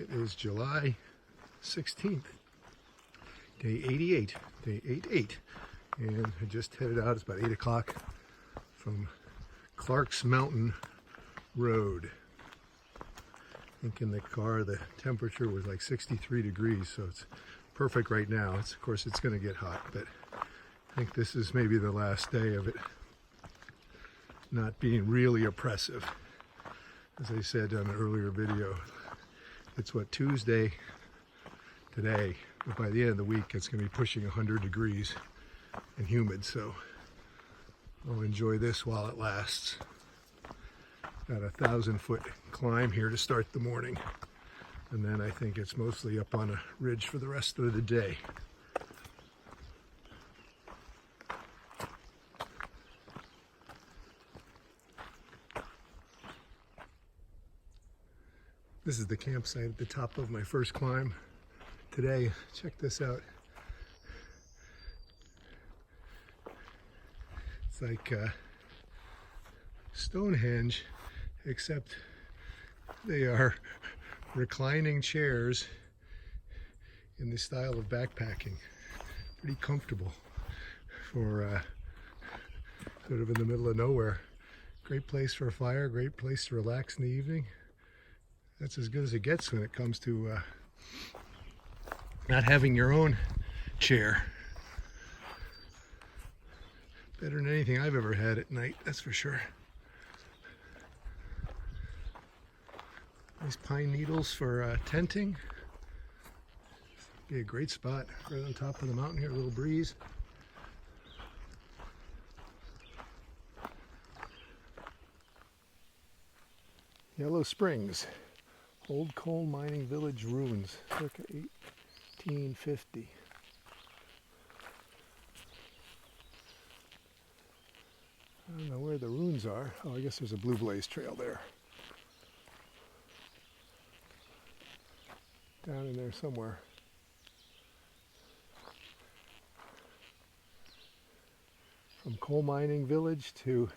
It is July 16th, day 88, day 88. And I just headed out, it's about 8 o'clock from Clark's Mountain Road. I think in the car the temperature was like 63 degrees, so it's perfect right now. Of course, it's going to get hot, but I think this is maybe the last day of it not being really oppressive. As I said on an earlier video, it's what, Tuesday today, but by the end of the week it's going to be pushing 100 degrees and humid, so I'll enjoy this while it lasts. Got a 1,000-foot climb here to start the morning, and then I think it's mostly up on a ridge for the rest of the day. This is the campsite at the top of my first climb today. Check this out. It's like Stonehenge, except they are reclining chairs in the style of backpacking. Pretty comfortable for sort of in the middle of nowhere. Great place for a fire, great place to relax in the evening. That's as good as it gets when it comes to not having your own chair. Better than anything I've ever had at night, that's for sure. Nice pine needles for tenting. Be a great spot right on top of the mountain here, a little breeze. Yellow Springs, old coal mining village ruins, circa 1850. I don't know where the ruins are. Oh, I guess there's a Blue Blaze trail there. Down in there somewhere. From coal mining village to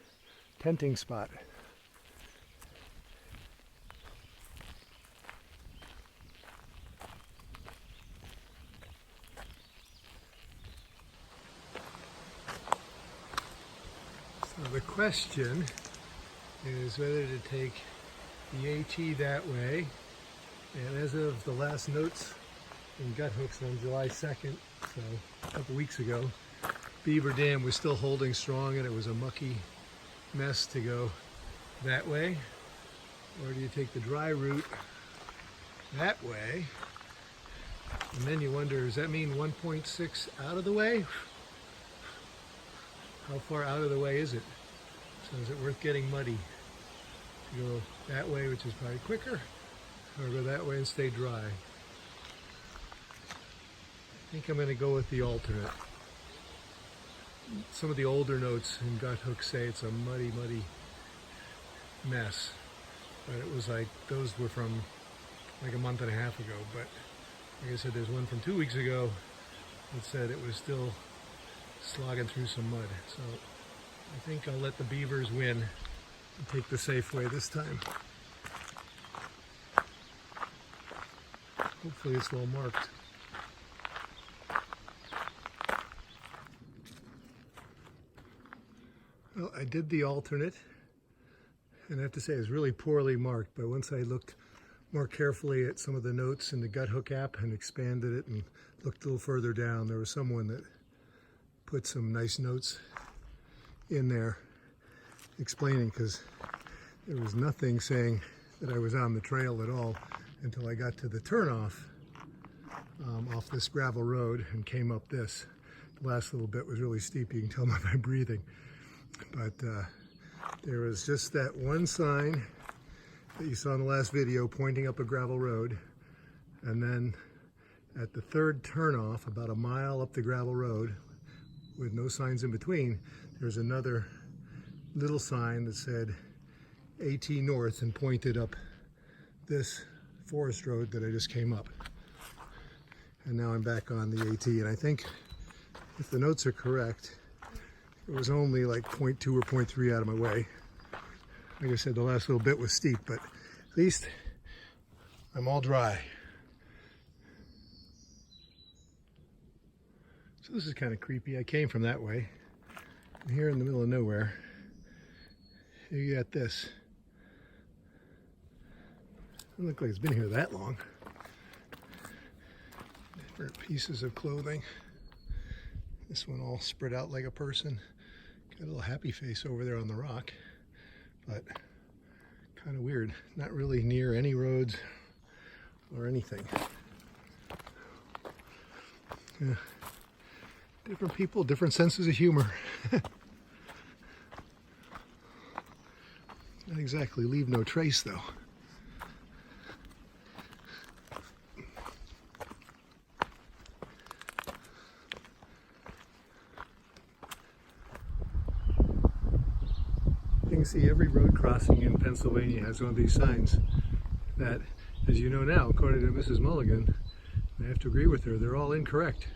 tenting spot. So the question is whether to take the AT that way. And as of the last notes in Guthooks on July 2nd, so a couple weeks ago, Beaver Dam was still holding strong and it was a mucky mess to go that way. Or do you take the dry route that way? And then you wonder, does that mean 1.6 out of the way? How far out of the way is it? So is it worth getting muddy to go that way, which is probably quicker? Or go that way and stay dry? I think I'm going to go with the alternate. Some of the older notes in Guthooks say it's a muddy, muddy mess. But it was like, those were from like a month and a half ago. But like I said, there's one from 2 weeks ago that said it was still slogging through some mud. So I think I'll let the beavers win and take the safe way this time. Hopefully it's well marked. Well, I did the alternate, and I have to say it's really poorly marked, but once I looked more carefully at some of the notes in the Guthook app and expanded it and looked a little further down, there was someone that put some nice notes in there explaining, because there was nothing saying that I was on the trail at all until I got to the turnoff off this gravel road and came up this. The last little bit was really steep, you can tell by my breathing. But there was just that one sign that you saw in the last video pointing up a gravel road, and then at the third turnoff, about a mile up the gravel road with no signs in between, there's another little sign that said AT North and pointed up this forest road that I just came up. And now I'm back on the AT, and I think if the notes are correct, it was only like 0.2 or 0.3 out of my way. Like I said, the last little bit was steep, but at least I'm all dry. So this is kind of creepy. I came from that way. I'm here in the middle of nowhere. Here you got this. Doesn't look like it's been here that long. Different pieces of clothing. This one all spread out like a person. Got a little happy face over there on the rock, but kind of weird. Not really near any roads or anything. Yeah. Different people, different senses of humor. Not exactly leave no trace though. You can see every road crossing in Pennsylvania has one of these signs that, as you know now, according to Mrs. Mulligan, I have to agree with her, they're all incorrect.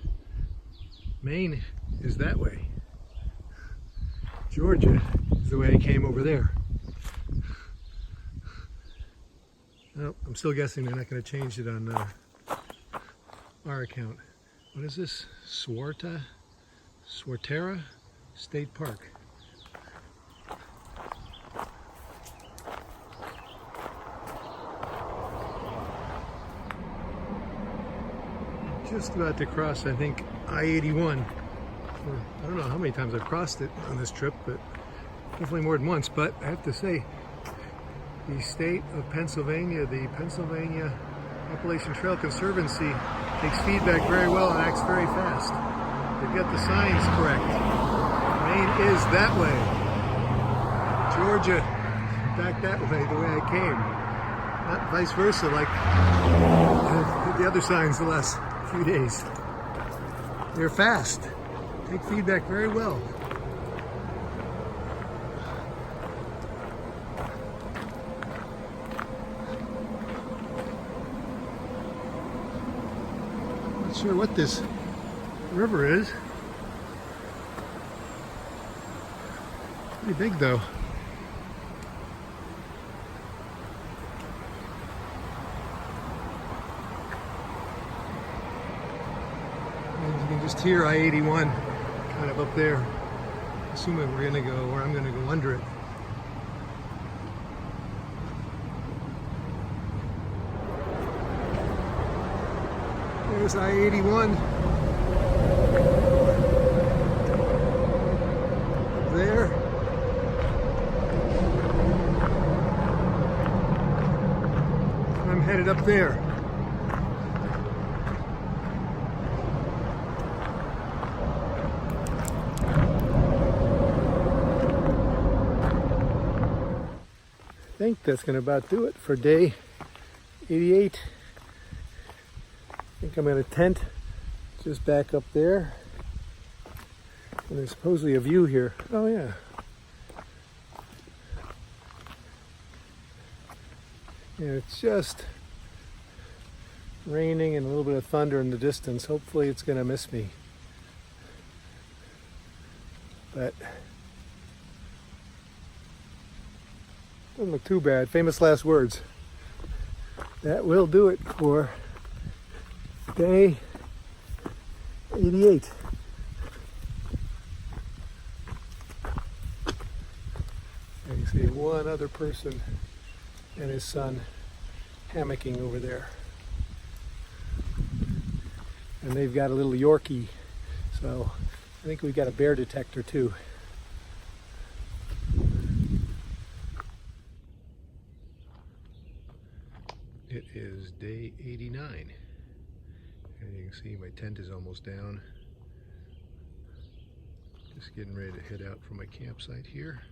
Maine is that way. Georgia is the way I came over there. Oh, I'm still guessing they're not going to change it on our account. What is this? Swartera State Park. Just about to cross, I think, I-81. I don't know how many times I've crossed it on this trip, but definitely more than once. But I have to say, the state of Pennsylvania, the Pennsylvania Appalachian Trail Conservancy, takes feedback very well and acts very fast. They've got the signs correct. Maine is that way. Georgia, back that way, the way I came. Not vice versa, like the other signs the last few days. They're fast. Take feedback very well. Not sure what this river is. Pretty big though. You can just hear I-81 kind of up there. Assuming we're gonna go, or I'm gonna go under it. There's I-81. Up there. I'm headed up there. I think that's going to about do it for day 88. I think I'm going to tent just back up there. And there's supposedly a view here. Oh yeah. Yeah, it's just raining and a little bit of thunder in the distance. Hopefully it's going to miss me. But doesn't look too bad. Famous last words. That will do it for day 88. And you see one other person and his son hammocking over there. And they've got a little Yorkie, so I think we got a bear detector too. It is day 89. And you can see my tent is almost down. Just getting ready to head out from my campsite here.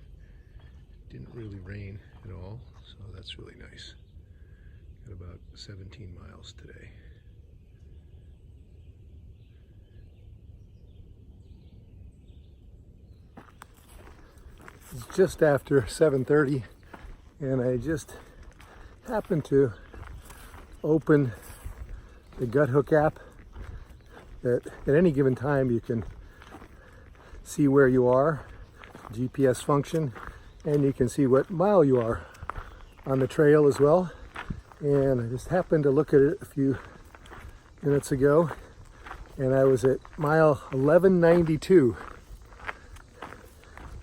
Didn't really rain at all, so that's really nice. Got about 17 miles today. It's just after 7:30 and I just happened to open the Guthook app that at any given time you can see where you are, GPS function, and you can see what mile you are on the trail as well. And I just happened to look at it a few minutes ago, and I was at mile 1192,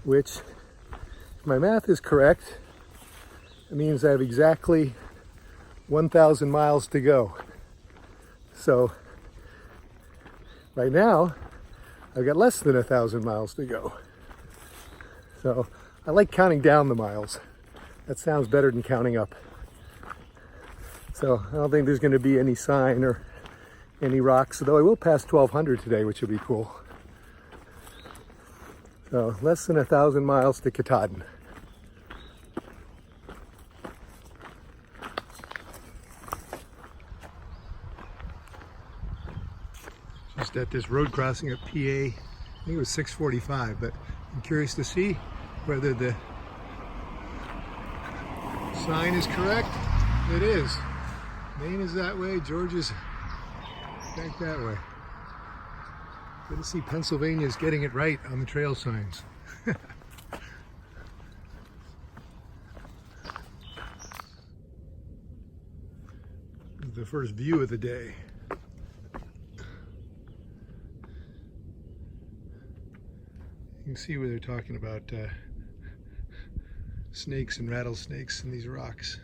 which, if my math is correct, it means I have exactly 1,000 miles to go. So right now, I've got less than 1,000 miles to go. So I like counting down the miles. That sounds better than counting up. So I don't think there's going to be any sign or any rocks, although I will pass 1,200 today, which will be cool. So less than 1,000 miles to Katahdin. Just at this road crossing at PA, I think it was 6:45, but I'm curious to see whether the sign is correct. It is. Maine is that way, Georgia's back that way. Good to see Pennsylvania's getting it right on the trail signs. This is the first view of the day. You can see where they're talking about snakes and rattlesnakes in these rocks.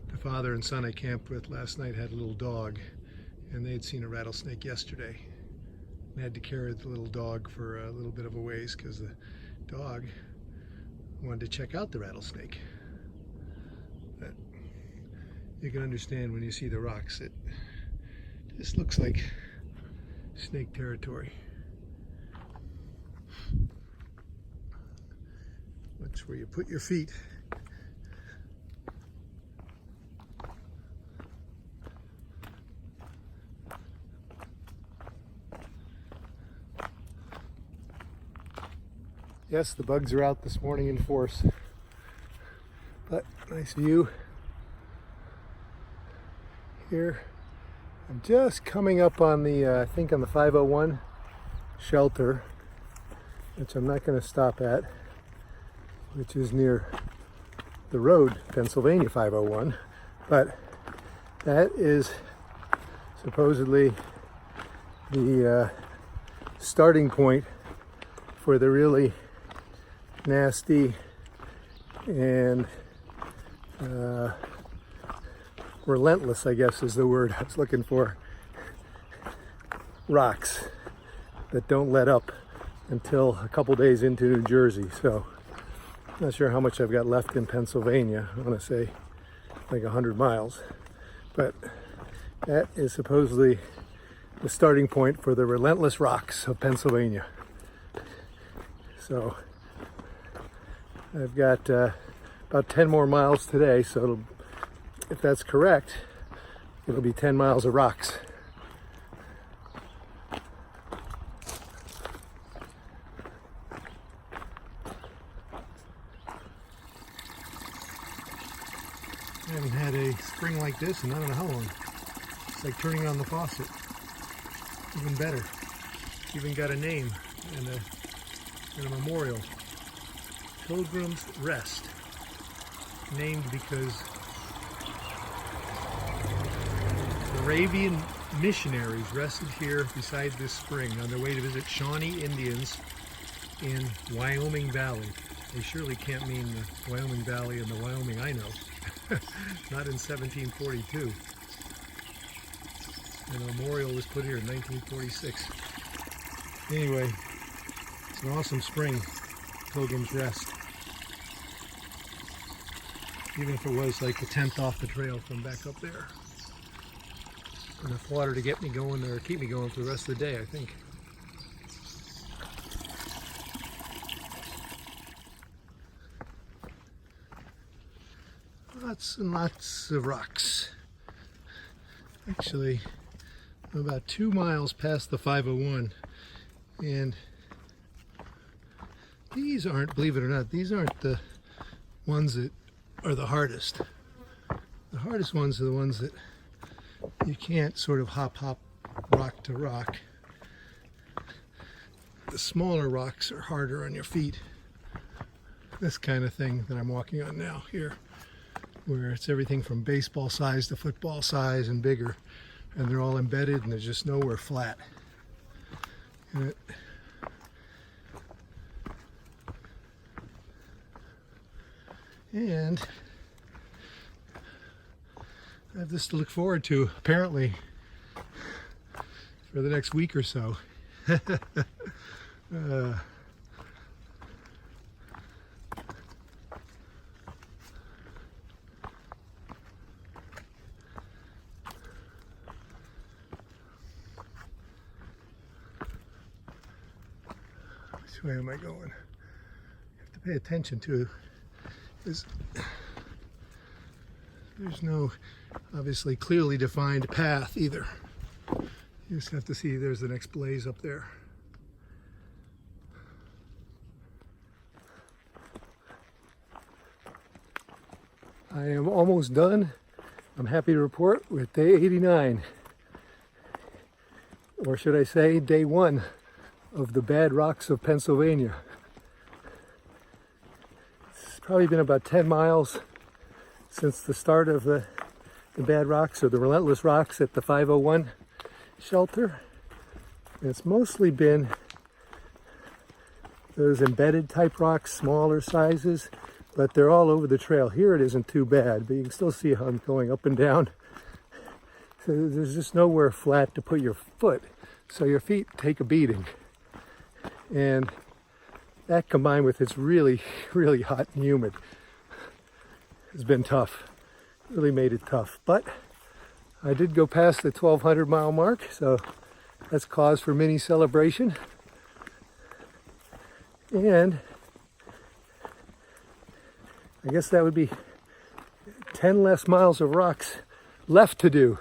The father and son I camped with last night had a little dog, and they had seen a rattlesnake yesterday. They had to carry the little dog for a little bit of a ways because the dog wanted to check out the rattlesnake. But you can understand when you see the rocks, it just looks like snake territory. That's where you put your feet. Yes, the bugs are out this morning in force, but nice view here. I'm just coming up on the, I think on the 501 shelter, which I'm not going to stop at, which is near the road, Pennsylvania 501, but that is supposedly the starting point for the really nasty and relentless, I guess is the word I was looking for, rocks that don't let up until a couple days into New Jersey. So not sure how much I've got left in Pennsylvania. I want to say like 100 miles, but that is supposedly the starting point for the relentless rocks of Pennsylvania. So I've got about 10 more miles today, so if that's correct, it'll be 10 miles of rocks. I haven't had a spring like this in I don't know how long. It's like turning on the faucet. Even better. Even got a name and a memorial. Pilgrim's Rest. Named because the Moravian missionaries rested here beside this spring on their way to visit Shawnee Indians in Wyoming Valley. They surely can't mean the Wyoming Valley and the Wyoming I know. Not in 1742. And the memorial was put here in 1946. Anyway, it's an awesome spring, Pilgrim's Rest. Even if it was like a 10th off the trail from back up there. Enough water to get me going or keep me going for the rest of the day, I think. Lots and lots of rocks. Actually, I'm about 2 miles past the 501, and these aren't, believe it or not, these aren't the ones that are the hardest. The hardest ones are the ones that you can't sort of hop rock to rock. The smaller rocks are harder on your feet. This kind of thing that I'm walking on now here. where it's everything from baseball size to football size and bigger, and they're all embedded and there's just nowhere flat. And I have this to look forward to, apparently, for the next week or so. Which way am I going? You have to pay attention to, because there's no obviously clearly defined path either. You just have to see there's the next blaze up there. I am almost done. I'm happy to report with day 89. Or should I say day 1 of the Bad Rocks of Pennsylvania. It's probably been about 10 miles since the start of the Bad Rocks, or the Relentless Rocks, at the 501 shelter. And it's mostly been those embedded type rocks, smaller sizes, but they're all over the trail. Here it isn't too bad, but you can still see how I'm going up and down. So there's just nowhere flat to put your foot, so your feet take a beating. And that, combined with it's really, really hot and humid, has been tough. Really made it tough. But I did go past the 1,200 mile mark, so that's cause for mini celebration. And I guess that would be 10 less miles of rocks left to do.